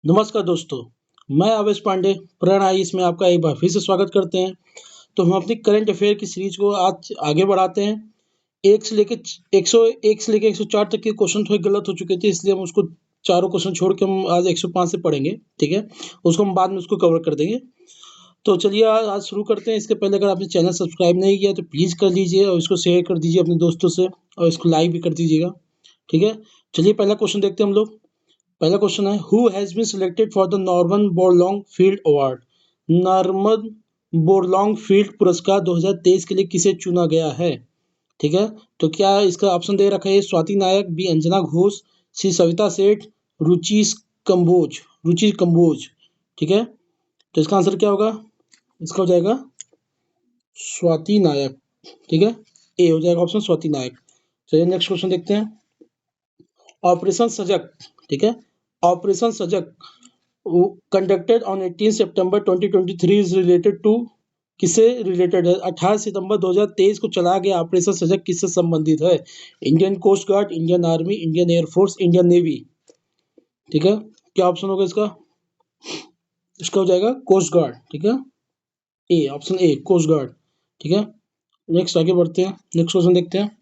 नमस्कार दोस्तों, मैं आवेश पांडे प्रण आईएएस में आपका एक बार फिर से स्वागत करते हैं। तो हम अपनी करंट अफेयर की सीरीज को आज आगे बढ़ाते हैं। 1 से लेके 101 से लेके 104 तक के क्वेश्चन थोड़े गलत हो चुके थे, इसलिए हम उसको चारों क्वेश्चन छोड़ के हम आज 105 से पढ़ेंगे, ठीक है? उसको हम बाद में उसको कवर कर देंगे। तो चलिए आज शुरू करते हैं। इसके पहले अगर आपने चैनल सब्सक्राइब नहीं किया तो प्लीज़ कर लीजिए और इसको शेयर कर दीजिए अपने दोस्तों से और इसको लाइक भी कर दीजिएगा, ठीक है? चलिए पहला क्वेश्चन देखते हैं हम लोग। पहला क्वेश्चन है, who has been selected for the Norman Borlaug field award? Norman Borlaug field पुरस्कार 2023 के लिए किसे चुना गया है? ठीक है, तो क्या इसका ऑप्शन दे रखा है? स्वाति नायक, बी अंजना घोष, सी सविता सेठ, रुचि कंबोज। ठीक है, तो इसका आंसर क्या होगा? इसका हो जाएगा स्वाति नायक। ठीक है, ए हो जाएगा ऑप्शन स्वाति नायक। चलिए नेक्स्ट क्वेश्चन देखते हैं। ऑपरेशन सजग, ठीक है, operation Sajag conducted on 18 September 2023 is related to, किससे रिलेटेड है? 18 सितंबर 2023 को चलाया गया ऑपरेशन सजग किससे संबंधित है? Indian coast guard, Indian army, Indian air force, Indian navy. ठीक है, क्या ऑप्शन होगा इसका? इसका हो जाएगा कोस्ट गार्ड। ठीक है, A option A coast guard. ठीक है, नेक्स्ट आगे बढ़ते हैं, नेक्स्ट क्वेश्चन देखते हैं।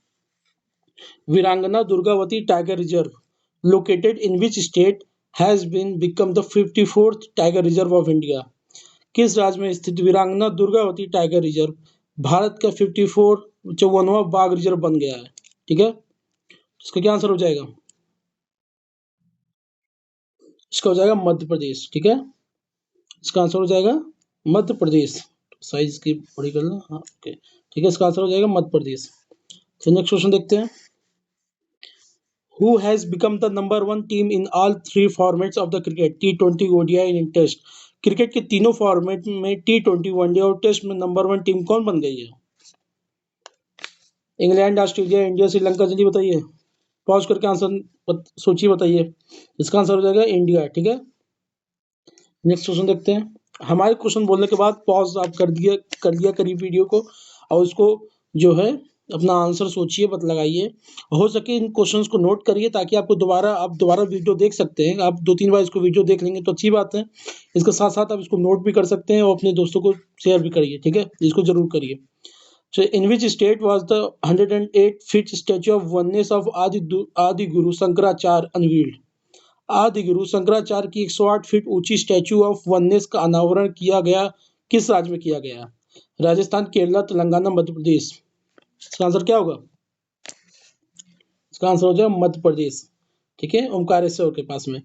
Veerangana Durgavati tiger reserve located in which state has been become the 54th tiger reserve of India? किस राज्य में स्थित वीरांगना दुर्गावती टाइगर रिजर्व भारत का 54वां बाघ रिजर्व बन गया है? ठीक है, इसका क्या आंसर हो जाएगा? इसका हो जाएगा मध्य प्रदेश। ठीक है, इसका आंसर हो जाएगा मध्य प्रदेश। साइज की बड़ी कर लो, हाँ ओके। ठीक है, इसका आंसर हो जाएगा मध्य प्रदेश। तो नेक्स्ट क्वेश्चन देखते हैं। Who has become the number one team in all three formats of the cricket, T20, ODI and Test? Cricket के तीनों फॉर्मेट में T20, वनडे और टेस्ट में नंबर वन टीम कौन बन गई है? England, Australia, India, Sri Lanka. जल्दी बताइए, पॉज करके आंसर सोचिए, बताइए। इसका आंसर हो जाएगा इंडिया। ठीक है, नेक्स्ट क्वेश्चन देखते हैं। हमारे क्वेश्चन बोलने के बाद पॉज आप कर दिया करिए वीडियो को और उसको जो है अपना आंसर सोचिए, लगाइए। हो सके इन क्वेश्चंस को नोट करिए ताकि आप दोबारा वीडियो देख सकते हैं। आप 2-3 बार इसको वीडियो देख लेंगे तो अच्छी बात है। इसके साथ साथ आप इसको नोट भी कर सकते हैं और अपने दोस्तों को शेयर भी करिए। ठीक है, इसको जरूर करिए। So in which state was the 108 feet statue of oneness of Adi Guru Shankaracharya unveiled? आदि गुरु शंकराचार्य की 108 फीट ऊंची स्टैच्यू ऑफ वननेस का अनावरण किया गया किस राज्य में किया गया? राजस्थान, केरला, तेलंगाना, मध्य प्रदेश। इसका आंसर क्या होगा? इसका आंसर हो जाएगा मध्य प्रदेश। ठीक है, ओमकारेश्वर के पास में।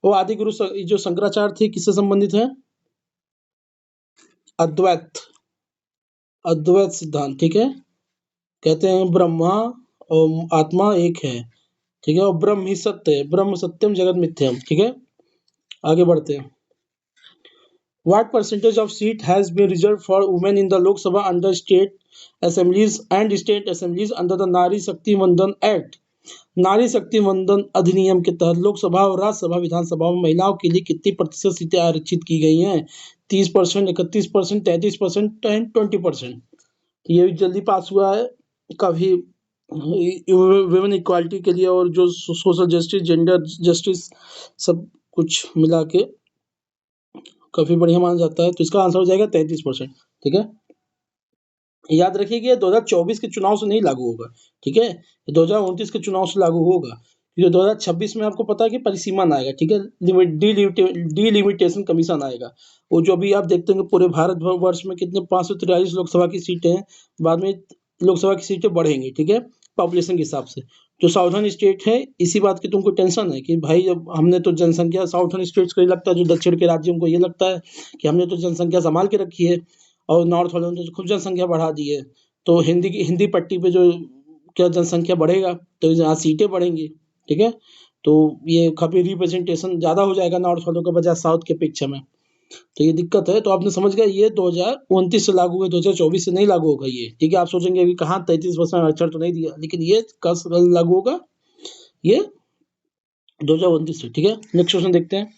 वो आदि गुरु जो शंकराचार्य थे किससे संबंधित है? अद्वैत सिद्धांत। ठीक है, कहते हैं ब्रह्मा और आत्मा एक है। ठीक है, और ब्रह्म ही सत्य है, ब्रह्म सत्यम जगत मिथ्यम। ठीक है, आगे बढ़ते हैं। What percentage of seat has been reserved for women in the Lok Sabha under state assemblies and state assemblies under the Nari Shakti Vandan Act? नारी शक्ति वंदन अधिनियम के तहत लोकसभा और राज्यसभा विधानसभा में महिलाओं के लिए कितनी प्रतिशत सीटें आरक्षित की गई हैं? 30%, 31%, 33% एंड 20%। ये भी जल्दी पास हुआ है काफी वुमेन इक्वालिटी के लिए और जो सोशल जस्टिस, जेंडर जस्टिस सब कुछ मिला के काफी बढ़िया माना जाता है। तो इसका आंसर हो जाएगा 33%। ठीक है, याद रखिए 2024 के चुनाव से नहीं लागू होगा। ठीक है, 2029 के चुनाव से लागू होगा क्योंकि 2026 में आपको पता है कि परिसीमन आएगा। ठीक है, डिलिमिटेशन कमीशन आएगा। वो जो अभी आप देखते हैं पूरे भारत वर्ष में कितने 543 लोकसभा की सीटें हैं, बाद में लोकसभा की सीटें बढ़ेंगी। ठीक है, पॉपुलेशन के हिसाब से। जो साउथर्न स्टेट है, इसी बात की तुमको टेंशन है कि भाई जब हमने तो जनसंख्या साउथर्न स्टेट्स को ये लगता है, जो दक्षिण के राज्यों को ये लगता है कि हमने तो जनसंख्या संभाल के रखी है और नॉर्थ वालों ने तो खूब जनसंख्या बढ़ा दी है। तो हिंदी पट्टी पे जो क्या जनसंख्या बढ़ेगा तो यहाँ सीटें बढ़ेंगी। ठीक है, तो ये काफी रिप्रेजेंटेशन ज्यादा हो जाएगा नॉर्थ वालों का बजाय साउथ के अपेक्षा में। तो ये दिक्कत है। तो आपने समझ गया ये 2029 से लागू है, 2024 से नहीं लागू होगा ये। ठीक है, आप सोचेंगे अभी कहाँ 33% आरक्षण तो नहीं दिया, लेकिन ये कब लागू होगा? ये 2029 से। ठीक है, नेक्स्ट क्वेश्चन देखते हैं।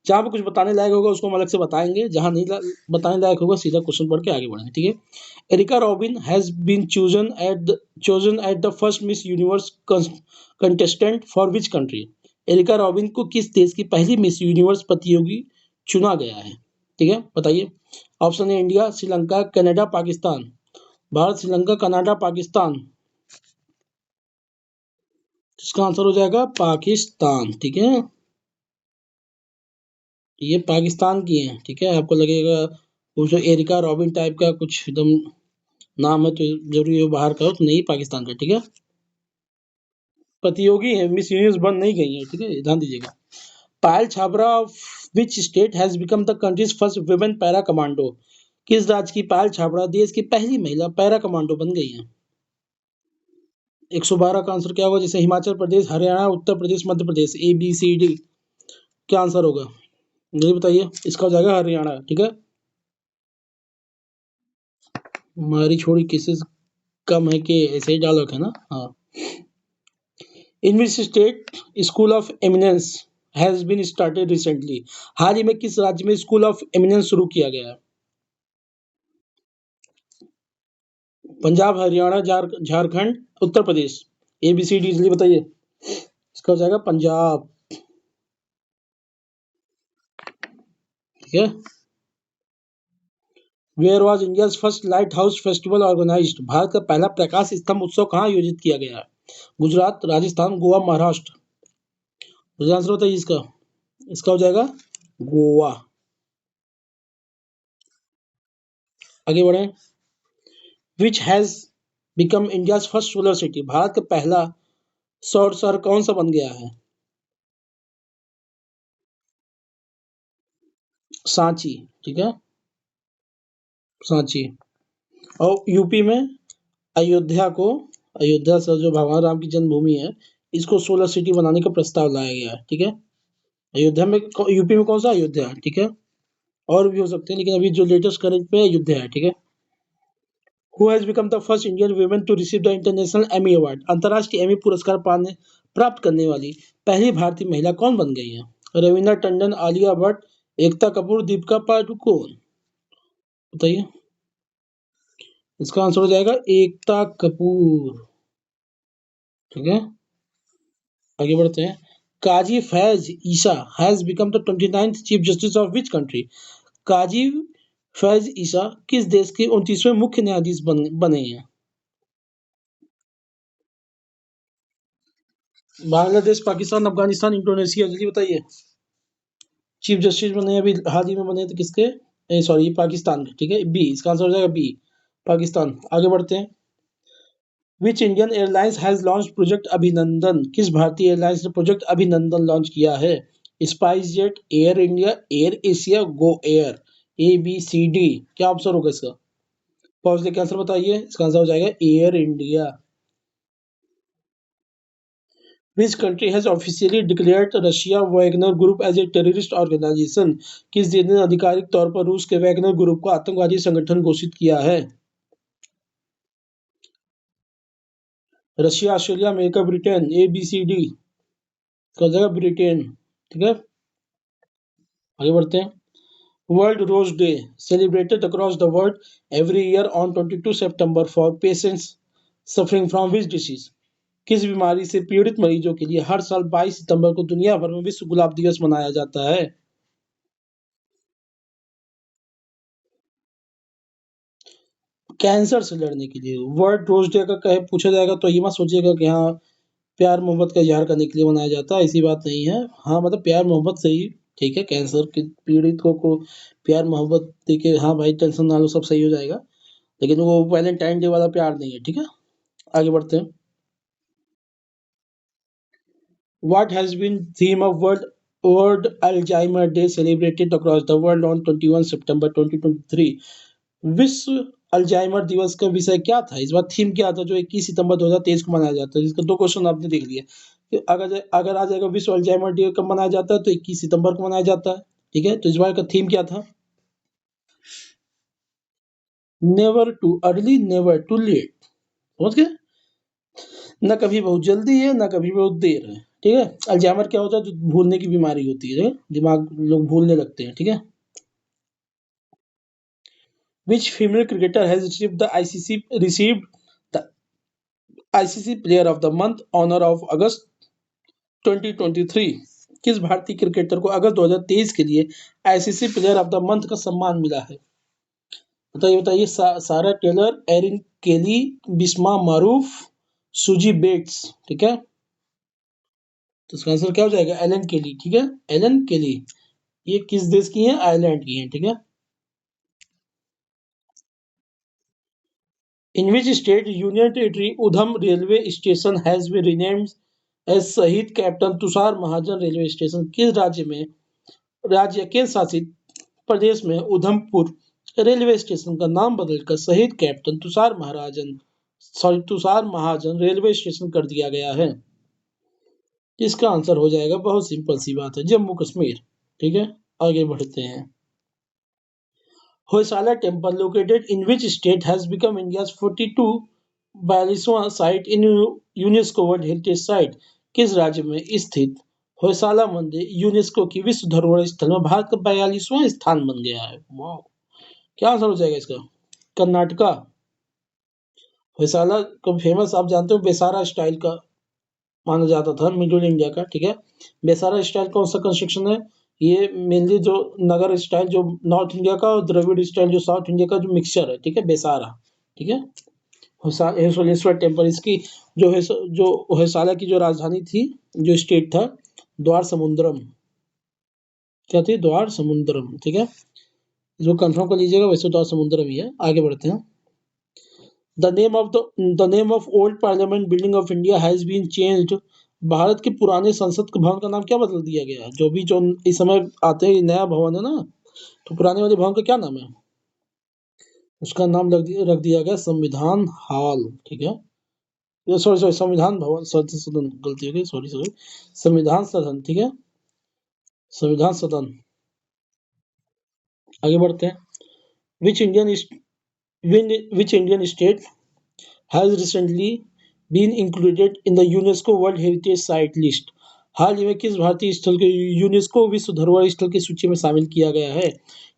जहाँ पे कुछ बताने लायक होगा उसको हम अलग से बताएंगे, जहाँ नहीं बताने लायक होगा सीधा क्वेश्चन पढ़ के आगे बढ़ेंगे। ठीक है, Erica Robin has been chosen at the first Miss Universe contestant for which country? Erica Robin को किस देश की पहली मिस यूनिवर्स प्रतियोगी चुना गया है? ठीक है, बताइए। ऑप्शन है India, Sri Lanka, Canada, Pakistan. Bharat, Sri Lanka, Canada, Pakistan. इसका आंसर हो जाएगा पाकिस्तान। ठीक है, ये पाकिस्तान की है। ठीक है, आपको लगेगा वो जो एरिका रॉबिन टाइप का कुछ एकदम नाम है तो जरूरी है बाहर का हो, तो नहीं, पाकिस्तान का। ठीक है, प्रतियोगी है, मिस यूनिवर्स बन नहीं गई है। ठीक है, ध्यान दीजिएगा। Payal Chhabra of which state has become the country's first women para commando? किस राज्य की पायल छाबड़ा देश की पहली महिला पैरा कमांडो बन गई है? 112 का आंसर क्या होगा? जैसे हिमाचल प्रदेश, हरियाणा, उत्तर प्रदेश, मध्य प्रदेश, ABCD। क्या आंसर होगा ये बताइए? इसका हो जाएगा हरियाणा। ठीक है, हमारी छोड़ी केसेस कम है कि ऐसे ही डाल रखे ना। हाँ। In which state school of eminence has been started recently? हाल ही में किस राज्य में स्कूल ऑफ एमिनेंस शुरू किया गया है? पंजाब, हरियाणा, झारखंड, उत्तर प्रदेश। ABCD इसलिए बताइए। इसका हो जाएगा पंजाब। ठीक है। Where was India's first lighthouse festival organised? Bharat का पहला प्रकाश स्तंभ उत्सव कहाँ आयोजित किया गया है? गुजरात, राजस्थान, गोवा, महाराष्ट्र। तो आंसर बताइए इसका। इसका हो जाएगा गोवा। आगे बढ़े। Which has become India's first solar city? Bharat का पहला सौर शहर कौन सा बन गया है? सांची। ठीक है, सांची। और यूपी में अयोध्या को, अयोध्या से जो भगवान राम की जन्मभूमि है, इसको सोलर सिटी बनाने का प्रस्ताव लाया गया है। ठीक है, अयोध्या में, यूपी में कौन सा अयोध्या है? ठीक है, और भी हो सकते हैं लेकिन अभी जो लेटेस्ट करंट पे अयोध्या है। ठीक है। Who has become the first Indian women to receive the international Emmy award? अंतर्राष्ट्रीय एमी पुरस्कार पाने प्राप्त करने वाली पहली भारतीय महिला कौन बन गई है? रवीना टंडन, आलिया भट्ट, एकता कपूर, दीपिका पादुकोण। बताइए। इसका आंसर हो जाएगा एकता कपूर। ठीक है, आगे बढ़ते हैं। Qazi Faez Isa has become the 29th chief justice of which country? Qazi Faez Isa किस देश के 29वें मुख्य न्यायाधीश बने हैं? बांग्लादेश, पाकिस्तान, अफगानिस्तान, इंडोनेशिया। जल्दी बताइए। चीफ जस्टिस बने अभी हाल ही में बने तो किसके? सॉरी, पाकिस्तान के। ठीक है, बी। इसका आंसर हो जाएगा बी, पाकिस्तान। आगे बढ़ते हैं। Which Indian airlines has launch project अभिनंदन? किस भारतीय एयरलाइंस ने प्रोजेक्ट अभिनंदन लॉन्च किया है? Spice jet, air India, air Asia, Go Air. ABCD। क्या ऑप्शन होगा इसका? पॉज लेके आंसर बताइए। इसका आंसर हो जाएगा air India. Which country has officially declared Russia Wagner Group as a terrorist organization? किस देश ने आधिकारिक तौर पर रूस के वैगनर ग्रुप को आतंकवादी संगठन घोषित किया है? Russia, Australia, America, Britain. ABCD। इसका हो जाएगा ब्रिटेन। ठीक है, आगे बढ़ते हैं। World rose day celebrated across the world every year on 22 September for patients suffering from which disease? किस बीमारी से पीड़ित मरीजों के लिए हर साल 22 सितंबर को दुनिया भर में विश्व गुलाब दिवस मनाया जाता है? कैंसर से लड़ने के लिए। वर्ल्ड रोज डे का कहे पूछा जाएगा तो ये मत सोचिएगा कि हाँ प्यार मोहब्बत का इजहार करने के लिए मनाया जाता है, ऐसी बात नहीं है। हाँ मतलब प्यार मोहब्बत से ही। ठीक है, कैंसर के पीड़ितों को प्यार मोहब्बत देके हाँ भाई टेंशन ना लो सब सही हो जाएगा, लेकिन वो वैलेंटाइन डे वाला प्यार नहीं है। ठीक है, आगे बढ़ते हैं। What has been theme of World Alzheimer Day celebrated across the world on 21 September 2023? विश्व अल्जाइमर दिवस का विषय क्या था? इस बार थीम क्या था जो 21 सितंबर 2023 को मनाया जाता है? इसका दो क्वेश्चन आपने देख लिया कि अगर आ जाएगा विश्व अल्जाइमर डे कब मनाया जाता है तो 21 सितंबर को मनाया जाता है। ठीक है, तो इस बार का थीम क्या था? Never too early, never too late. समझ गए? ना कभी बहुत जल्दी है ना कभी बहुत देर है। ठीक है, अल्जाइमर क्या होता है? जो भूलने की बीमारी होती है, दिमाग लोग भूलने लगते हैं। ठीक है। Which female cricketer has received the ICC Player of the Month honor of August 2023? किस भारतीय क्रिकेटर को अगस्त 2023 के लिए ICC player of the month का सम्मान मिला है? बताइए बताइए। सारा टेलर, एरिन केली, बिस्मा मारूफ, सुजी बेट्स। ठीक है, तो इसका आंसर क्या हो जाएगा? एलन केली। ठीक है, एलन केली। ये किस देश की है? आयरलैंड की है। ठीक है। In which state union territory Udham railway station has been renamed as Shaheed captain Tushar Mahajan railway station? किस राज्य में, राज्य केंद्र शासित प्रदेश में उधमपुर रेलवे स्टेशन का नाम बदलकर शहीद captain Tushar Mahajan railway station कर दिया गया है? इसका आंसर हो जाएगा, बहुत सिंपल सी बात है, जम्मू कश्मीर। ठीक है, आगे बढ़ते हैं। Hoysala temple located in which state has become India's 42वां site in UNESCO world heritage site? किस राज्य में स्थित होयसाला मंदिर यूनेस्को की विश्व धरोहर स्थल में भारत का 42वां स्थान बन गया है? वाह, क्या आंसर हो जाएगा इसका? कर्नाटका। होयसाला को फेमस आप जानते हो बेसारा स्टाइल का माना जाता था, मिडिल इंडिया का। ठीक है, बेसारा स्टाइल कौन सा कंस्ट्रक्शन है? ये मेनली जो नगर स्टाइल जो नॉर्थ इंडिया का और द्रविड़ स्टाइल जो साउथ इंडिया का जो मिक्सचर है। ठीक है, बेसारा। ठीक है, होयसालेश्वर टेम्पल, इसकी जो होयसाला की जो राजधानी थी, जो स्टेट था, द्वार समुद्रम। क्या थी? द्वार समुद्रम। ठीक है, जो कंफर्म कर लीजिएगा, वैसे द्वार समुद्रम ही है। आगे बढ़ते हैं। The name of old Parliament building of India has been changed. Bharat के पुराने संसद के भवन का नाम क्या बदल दिया गया है? जो इस समय आते हैं, नया भवन है ना, तो पुराने वाले भवन का क्या नाम है? उसका नाम रख दिया गया संविधान हॉल। ठीक है, ये सॉरी सॉरी संविधान भवन, सदन, गलती हो गई, सॉरी सॉरी, संविधान सदन। ठीक है, संविधान सदन। आगे बढ़ते हैं। Which Indian which Indian state has recently been included in the UNESCO World Heritage Site list? हाल ही में किस भारतीय स्थल को यूनेस्को विश्व धरोहर स्थल की सूची में शामिल किया गया है?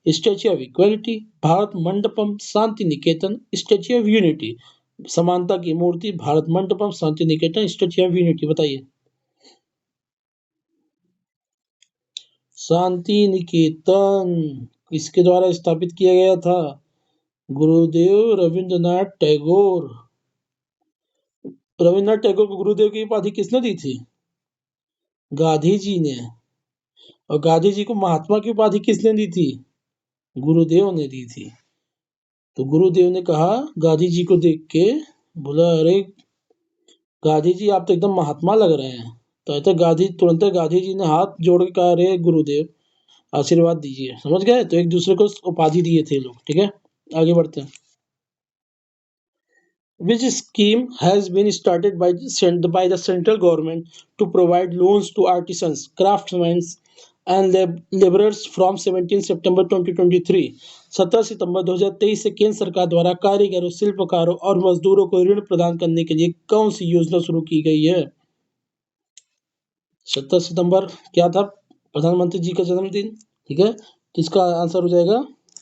Statue of equality, Bharat Mandapam, Shanti Niketan, statue of unity. समानता की मूर्ति, Bharat Mandapam, Shanti Niketan, statue of unity. बताइए। शांति निकेतन किसके द्वारा स्थापित किया गया था? गुरुदेव रविंद्रनाथ टैगोर। रविन्द्रनाथ टैगोर को गुरुदेव की उपाधि किसने दी थी? गांधी जी ने। और गांधी जी को महात्मा की उपाधि किसने दी थी? गुरुदेव ने दी थी। तो गुरुदेव ने कहा गांधी जी को देख के, बोला अरे गांधी जी आप तो एकदम महात्मा लग रहे हैं। तो तुरंत गांधी जी ने हाथ जोड़ के कहा अरे गुरुदेव आशीर्वाद दीजिए। समझ गए? तो एक दूसरे को उपाधि दिए थे लोग। ठीक है, आगे बढ़ते हैं। Which scheme has been started by the central government to provide loans to artisans, craftsmen and laborers from 17 September 2023? 17 सितंबर 2023 से केंद्र सरकार द्वारा कारीगरों, शिल्पकारों और मजदूरों को ऋण प्रदान करने के लिए कौन सी योजना शुरू की गई है? 17 सितंबर क्या था? प्रधानमंत्री जी का जन्मदिन। ठीक है, तो इसका आंसर हो जाएगा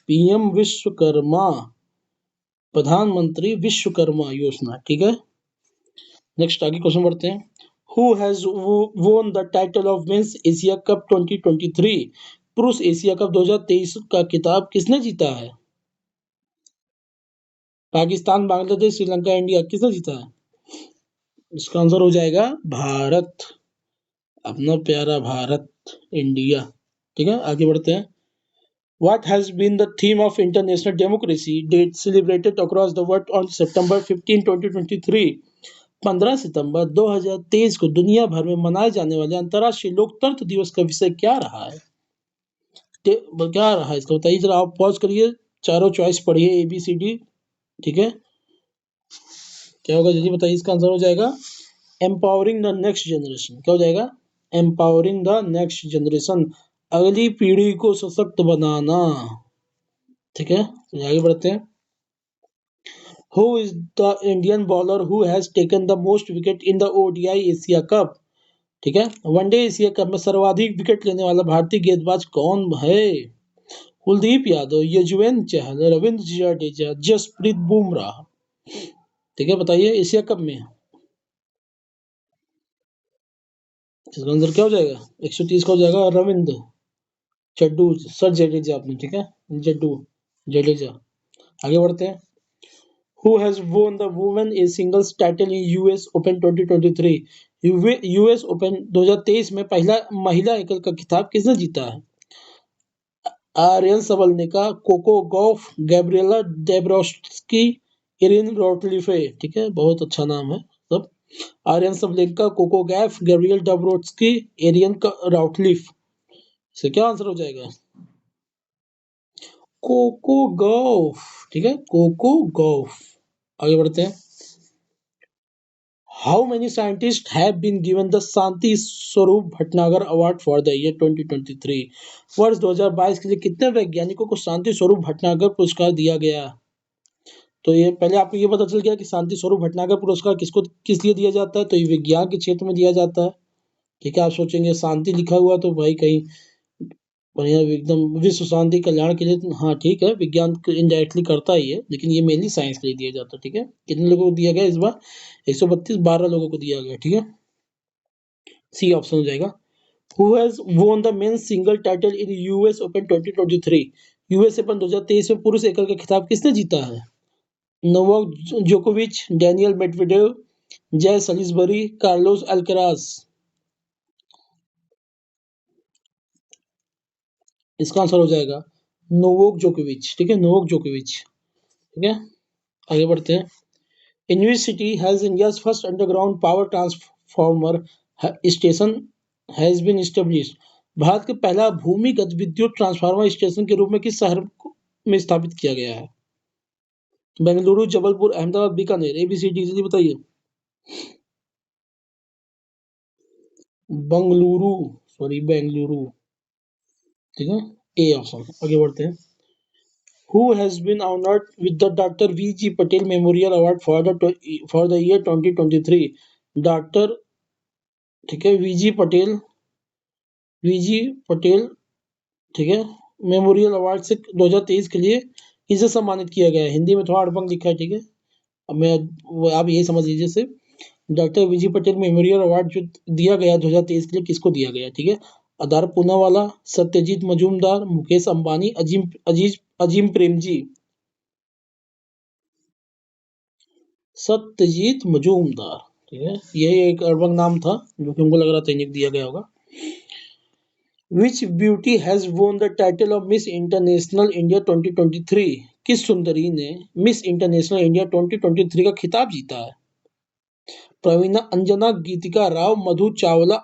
पीएम विश्वकर्मा, प्रधानमंत्री विश्वकर्मा योजना। ठीक है, नेक्स्ट आगे क्वेश्चन बढ़ते हैं। Who has won the title of Men's Asia Cup 2023? पुरुष एशिया कप 2023 का खिताब किसने जीता है? पाकिस्तान, बांग्लादेश, श्रीलंका, इंडिया, किसने जीता है? इसका आंसर हो जाएगा भारत, अपना प्यारा भारत, इंडिया। ठीक है, आगे बढ़ते हैं। What has been the theme of International Democracy Day celebrated across the world on September 15, 2023? 15 सितंबर 2023 को दुनिया भर में मनाए जाने वाले अंतर्राष्ट्रीय लोकतंत्र दिवस का विषय क्या रहा है? क्या रहा है इसका बताइए जरा। आप पॉज करिए, चारों चॉइस पढ़िए ABCD। ठीक है, क्या होगा जल्दी बताइए। इसका आंसर हो जाएगा एम्पावरिंग द नेक्स्ट जनरेशन। क्या हो जाएगा? एम्पावरिंग द नेक्स्ट जनरेशन, अगली पीढ़ी को सशक्त बनाना। ठीक है, तो आगे बढ़ते हैं। Who is the Indian bowler who has taken the most wicket in the ODI Asia Cup? ठीक है, वनडे एशिया कप में सर्वाधिक विकेट लेने वाला भारतीय गेंदबाज कौन है? कुलदीप यादव, यजुवेंद्र चहल, रविंद्र जडेजा, जसप्रीत बुमराह। ठीक है, बताइए एशिया कप में इसका आंसर क्या हो जाएगा? 130 का हो जाएगा रविंद्र चड्डू सर जडेजा आपने, ठीक है, जड्डू जडेजा। आगे बढ़ते हैं। Who has won the women in singles title in US Open 2023? US open 2023 में पहला महिला एकल का खिताब किसने जीता है? Aryna Sabalenka, Coco Gauff, Gabriela Dabrowski, Erin Routliffe, ठीक है, बहुत अच्छा नाम है सब। Aryna Sabalenka, Coco Gauff, Gabriela Dabrowski, Erin Routliffe. इसका क्या आंसर हो जाएगा? कोको गॉफ, ठीक है, कोको गॉफ। आगे बढ़ते हैं। How many scientists have been given the Shanti Swarup Bhatnagar award for the year 2023? वर्ष 2022 के लिए कितने वैज्ञानिकों को शांति स्वरूप भटनागर पुरस्कार दिया गया? तो ये पहले आपको ये पता चल गया कि शांति स्वरूप भटनागर पुरस्कार किसको किस लिए दिया जाता है, तो ये विज्ञान के क्षेत्र में दिया जाता है। ठीक है, आप सोचेंगे शांति लिखा हुआ तो भाई कहीं बढ़िया एकदम विश्व शांति कल्याण के लिए, तो हाँ ठीक है, विज्ञान इनडायरेक्टली करता ही है, लेकिन ये मेनली साइंस के लिए दिया जाता है। ठीक है, कितने लोगों को दिया गया इस बार? 132, 12 लोगों को दिया गया। ठीक है, सी ऑप्शन हो जाएगा। Who has won the men's single title in US Open 2023? US open 2023 में पुरुष एकल का खिताब किसने जीता है? नोवाक जोकोविच, डैनियल मेडवेडेव, जय सलिसबरी, कार्लोस अल्कराज। इसका आंसर हो जाएगा नोवाक जोकोविच। ठीक है, नोवाक जोकोविच। ठीक है, आगे बढ़ते हैं। In which city has India's first underground power transformer station has been established? Bharat के पहला भूमिगत विद्युत ट्रांसफार्मर स्टेशन के रूप में किस शहर में स्थापित किया गया है? बेंगलुरु, जबलपुर, अहमदाबाद, बीकानेर। ABCD जल्दी बताइए। बंगलुरु, सॉरी बेंगलुरु। ठीक है, ए ऑप्शन। आगे बढ़ते हैं। Who has been honored with the Dr. V.G. Patel Memorial Award for the year 2023? Doctor, ठीक है, वीजी पटेल, ठीक है, मेमोरियल अवार्ड से 2023 के लिए किसे सम्मानित किया गया है? हिंदी में थोड़ा अड़बंग लिखा है। ठीक है, अब मैं आप यही समझ लीजिए सिर्फ doctor VG Patel memorial award जो दिया गया 2023 के लिए, किसको दिया गया? ठीक है, अदार पूनावाला, सत्यजीत मजूमदार, मुकेश अंबानी, अजीम प्रेमजी। सत्यजीत मजूमदार। ठीक है, यही एक अड़बंग नाम था जो कि हमको लग रहा था इन्हें दिया गया होगा। Which beauty has won the title of Miss International India 2023? किस सुंदरी ने मिस इंटरनेशनल इंडिया 2023 का खिताब जीता है? प्रवीणा अंजना, गीतिका राव, मधु चावला,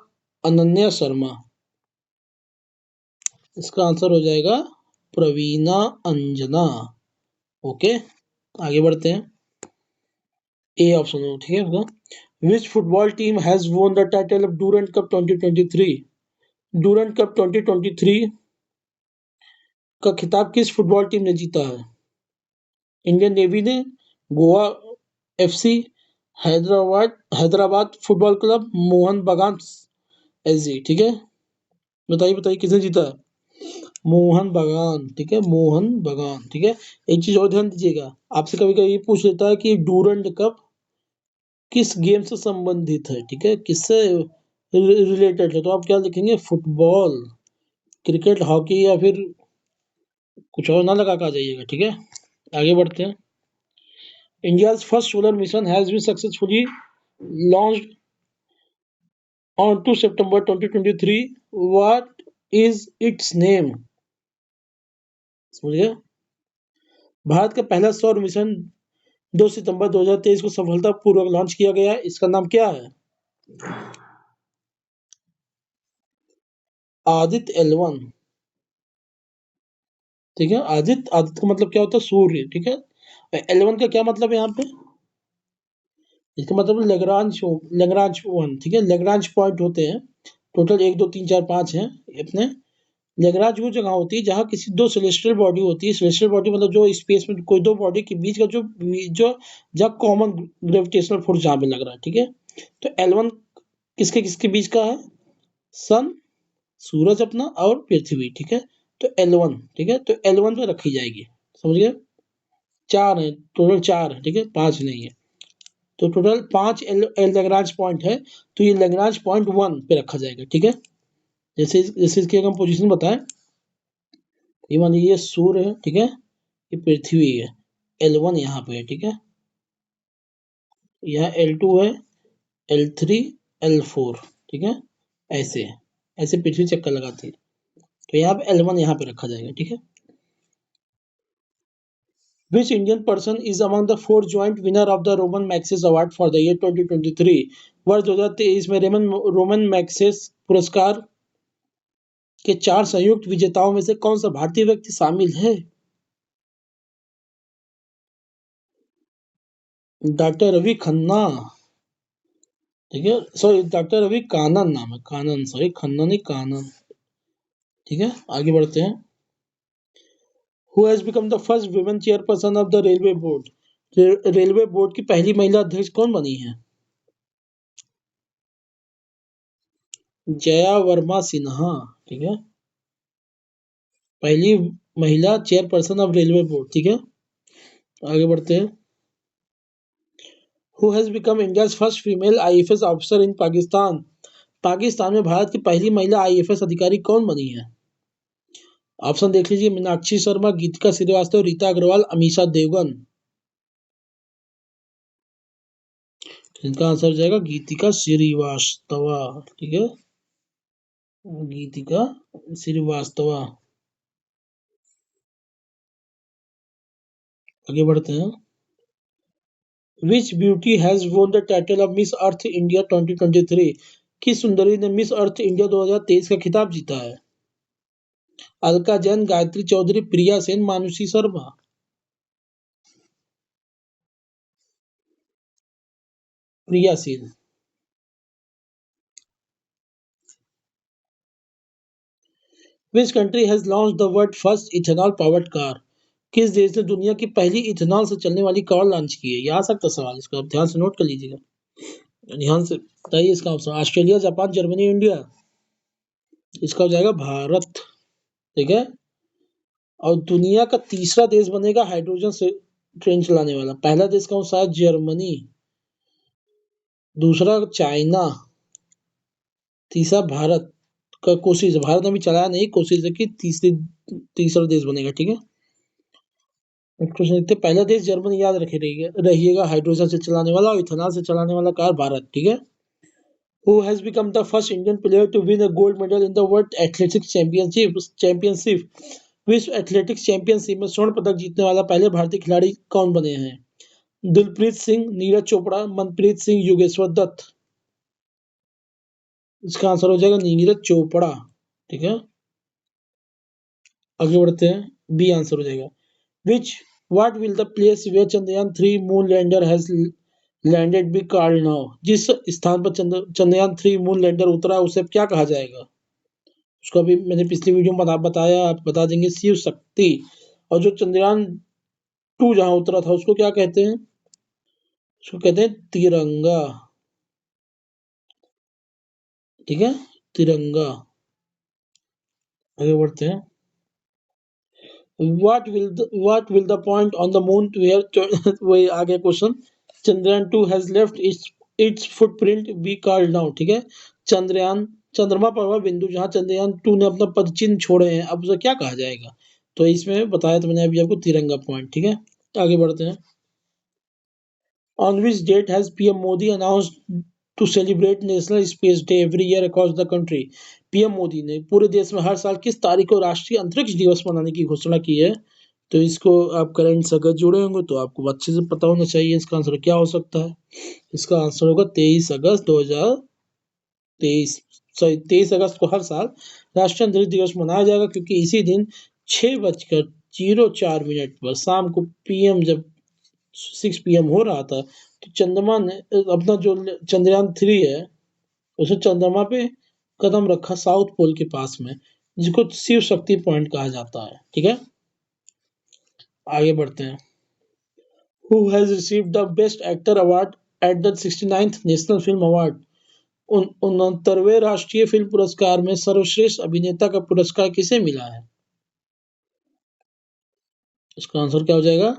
अनन्या शर्मा। इसका आंसर हो जाएगा प्रवीणा अंजना। ओके, आगे बढ़ते हैं। ए ऑप्शन हो, ठीक है। Which football team has won the title of Durand cup 2023? Durand cup 2023 का खिताब किस फुटबॉल टीम ने जीता है? इंडियन नेवी ने, Goa FC, Hyderabad football club, Mohan बगान एसजी। ठीक है, बताइए बताइए किसने जीता है? मोहन बगान। ठीक है, मोहन बगान। ठीक है, एक चीज और ध्यान दीजिएगा, आपसे कभी कभी ये पूछ लेता है कि डूरंट कप किस गेम से संबंधित है? ठीक है, किससे रिलेटेड है? तो आप क्या लिखेंगे? फुटबॉल, क्रिकेट, हॉकी या फिर कुछ और ना लगा कर आ जाइएगा। ठीक है, आगे बढ़ते हैं। India's first solar mission has been successfully launched on 2 September 2023. What is its name? समझिए, भारत का पहला सौर मिशन 2 सितंबर 2023 को सफलतापूर्वक लॉन्च किया गया है। इसका नाम क्या है? आदित्य L1। ठीक है, आदित्य, आदित्य का मतलब क्या होता है? सूर्य। ठीक है, L1 का क्या मतलब है यहाँ पे? इसका मतलब लेग्रांज वन। ठीक है, लेग्रांज पॉइंट होते हैं टोटल 1 2 3 4 5 हैं अपने। लेग्रांज वो जगह होती है जहाँ किसी दो सेलेस्टियल बॉडी होती है। सेलेस्टियल बॉडी मतलब जो स्पेस में कोई दो बॉडी के बीच का जो जो जहाँ कॉमन ग्रेविटेशनल फोर्स जहाँ पे लग रहा है। ठीक है, तो L1 किसके किसके बीच का है? सन, सूरज अपना, और पृथ्वी। ठीक है, तो L1, ठीक है, तो L1 पे रखी जाएगी। समझ गए? 4 है टोटल, 4 है। ठीक है, 5 नहीं है। तो टोटल 5 लैग्रांज पॉइंट है, तो ये लैग्रांज पॉइंट 1 पे रखा जाएगा, ठीक है। जैसे जैसे इसकी अगर हम पोजीशन बताएं, ये मान लीजिए सूर्य है, ठीक है, ये पृथ्वी है, L1 यहाँ पे है, ठीक है, यहाँ L2 है, L3, L4, ठीक है, ऐसे ऐसे पृथ्वी चक्कर लगाती है, तो यहाँ पे L1 यहाँ पे रखा जाएगा, ठीक है। Which Indian person is among the four joint winner of the Roman Maxis Award for the year 2023? वर्ष 2023 में रोमन मैक्सेस पुरस्कार के 4 संयुक्त विजेताओं में से कौन सा भारतीय व्यक्ति शामिल है? डॉक्टर रवि खन्ना, ठीक है, सॉरी डॉक्टर रवि कानन नाम है, कानन, सॉरी खन्ना नहीं, कानन, ठीक है। आगे बढ़ते हैं। Who has become the first women chairperson of the railway board? Railway board की पहली महिला अध्यक्ष कौन बनी है? जया वर्मा सिन्हा, ठीक है, पहली महिला चेयरपर्सन ऑफ रेलवे बोर्ड, ठीक है। आगे बढ़ते हैं। Who has become India's first female IAS officer in Pakistan? Pakistan में भारत की पहली महिला IAS अधिकारी कौन बनी है? ऑप्शन देख लीजिए, मीनाक्षी शर्मा, गीतिका श्रीवास्तव, रीता अग्रवाल, अमीषा देवगन। इनका आंसर हो जाएगा गीतिका श्रीवास्तवा, ठीक है, गीतिका श्रीवास्तवा। आगे बढ़ते हैं। Which beauty has won the title of Miss Earth India 2023? किस सुंदरी ने मिस अर्थ इंडिया 2023 का खिताब जीता है? अलका जैन, गायत्री चौधरी, प्रिया सेन, मानुषी शर्मा। प्रिया Sen. Which country has launched the world first ethanol powered car? किस देश ने दुनिया की पहली इथेनॉल से चलने वाली कार लॉन्च की है? ये आ सकता सवाल, इसका आप ध्यान से नोट कर लीजिएगा, ध्यान से बताइए इसका option. Australia, Japan, Germany, India. इसका हो जाएगा भारत, ठीक है। और दुनिया का तीसरा देश बनेगा हाइड्रोजन से ट्रेन चलाने वाला। पहला देश कौन सा है? जर्मनी, दूसरा चाइना, तीसरा भारत का कोशिश, भारत ने अभी चलाया नहीं, कोशिश है कि तीसरा देश बनेगा, ठीक है। क्वेश्चन देखते हैं। पहला देश जर्मनी, याद रखे रहिएगा, हाइड्रोजन से चलाने वाला और इथेनॉल से चलाने वाला कार भारत, ठीक है। Who has become the first Indian player to win a gold medal in the World Athletics Championship? विश्व एथलेटिक्स चैंपियनशिप में स्वर्ण पदक जीतने वाला पहले भारतीय खिलाड़ी कौन बने हैं? दिलप्रीत सिंह, नीरज चोपड़ा, मनप्रीत सिंह, योगेश्वर दत्त। इसका आंसर हो जाएगा नीरज चोपड़ा, ठीक है। आगे बढ़ते हैं, बी आंसर हो जाएगा। Which what will the place where Chandrayaan 3 moon lander has landed be called now? जिस स्थान पर चंद्रयान 3 मून लैंडर उतरा उसे क्या कहा जाएगा? उसको अभी मैंने पिछली वीडियो में बताया, आप बता देंगे, शिव शक्ति। और जो चंद्रयान 2 जहां उतरा था उसको क्या कहते हैं? उसको कहते हैं तिरंगा, ठीक है, तिरंगा। आगे बढ़ते हैं। What will the point on the moon where वही आगे question, Chandrayaan 2 has left its footprint be called now, ठीक है। चंद्रयान, चंद्रमा पर वह बिंदु जहां चंद्रयान 2 ने अपना पदचिन्ह छोड़े हैं, अब उसे क्या कहा जाएगा? तो इसमें बताया तो मैंने अभी आपको तिरंगा पॉइंट, ठीक है। आगे बढ़ते हैं। On which date has PM Modi announced to celebrate National Space Day every year across the country? PM Modi ने पूरे देश में हर साल किस तारीख को राष्ट्रीय अंतरिक्ष दिवस मनाने की घोषणा की है? तो इसको आप करंट से अगर जुड़े होंगे तो आपको अच्छे से पता होना चाहिए इसका आंसर क्या हो सकता है। इसका आंसर होगा 23 अगस्त 2023। सॉरी, 23 अगस्त को हर साल राष्ट्रीय अंतरिक्ष दिवस मनाया जाएगा, क्योंकि इसी दिन 6:04 पर शाम को पीएम जब 6 PM हो रहा था तो चंद्रमा ने अपना जो चंद्रयान 3 है उसने चंद्रमा पे कदम रखा, साउथ पोल के पास में, जिसको शिव शक्ति पॉइंट कहा जाता है, ठीक है। आगे बढ़ते हैं। Who has received the Best Actor Award at the 69th National Film Award? 69वें राष्ट्रीय फिल्म पुरस्कार में सर्वश्रेष्ठ अभिनेता का पुरस्कार किसे मिला है? इसका आंसर क्या हो जाएगा?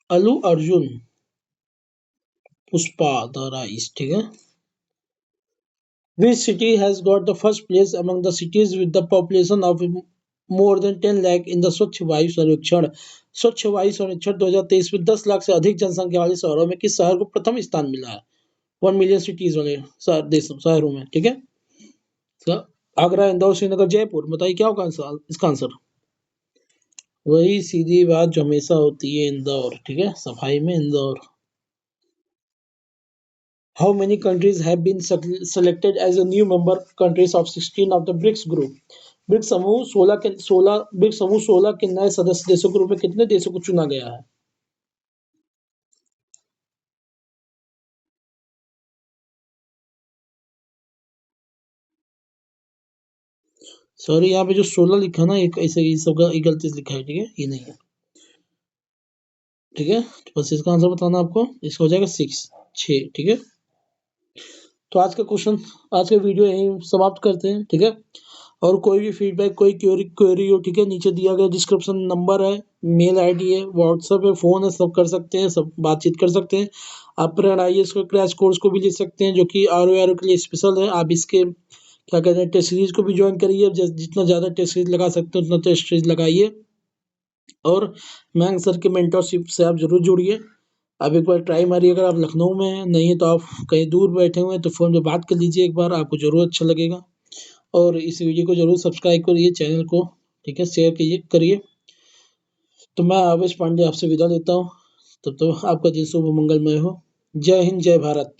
अल्लू अर्जुन, पुष्पा द राइस, ठीक है। Which city has got the first place among the cities with the population of more than 10 lakh in the स्वच्छ वायु सर्वेक्षण? स्वच्छ वायु सर्वेक्षण 2023 में 10 लाख से अधिक जनसंख्या वाले शहरों में किस शहर को प्रथम स्थान मिला है? 1 मिलियन सिटीज वाले शहरों में, ठीक है। तो आगरा, इंदौर, श्रीनगर, जयपुर, बताइए क्या होगा आंसर, इसका आंसर? वही सीधी बात जो हमेशा होती है, इंदौर, ठीक है, सफाई में Indore. How many countries have been selected as a new member countries of 16 of the BRICS group? BRICS समूह 16 के नए सदस्य देशों के रूप में कितने देशों को चुना गया है? सॉरी, यहाँ पे जो 16 लिखा है ना, एक ऐसे ही सब गलती से लिखा है, ठीक है, ये नहीं है, ठीक है। तो बस इसका आंसर बताना आपको, इसका हो जाएगा 6, ठीक है। तो आज का क्वेश्चन, आज का वीडियो यहीं समाप्त करते हैं, ठीक है। और कोई भी फीडबैक, कोई क्वेरी हो, ठीक है, नीचे दिया गया डिस्क्रिप्शन नंबर है, मेल आईडी है, व्हाट्सएप है, फोन है, सब कर सकते हैं, सब बातचीत कर सकते हैं। आप प्रेरणा आईएएस को क्रैश कोर्स को भी ले सकते हैं, जो कि आर के लिए स्पेशल है। आप इसके क्या कहते हैं, टेस्ट सीरीज को भी ज्वाइन करिए, जितना ज़्यादा टेस्ट सीरीज लगा सकते हैं उतना टेस्ट सीरीज लगाइए। और मयंक सर के मेंटरशिप से आप जरूर जुड़िए। आप एक बार ट्राई मारिए, अगर आप लखनऊ में हैं, नहीं है तो आप कहीं दूर बैठे हुए हैं तो फ़ोन पे बात कर लीजिए एक बार, आपको ज़रूर अच्छा लगेगा। और इस वीडियो को ज़रूर सब्सक्राइब करिए, चैनल को, ठीक है, शेयर करिए। तो मैं आवेश पांडे आपसे विदा लेता हूँ, तब तो आपका दिन शुभ मंगलमय हो। जय हिंद, जय भारत।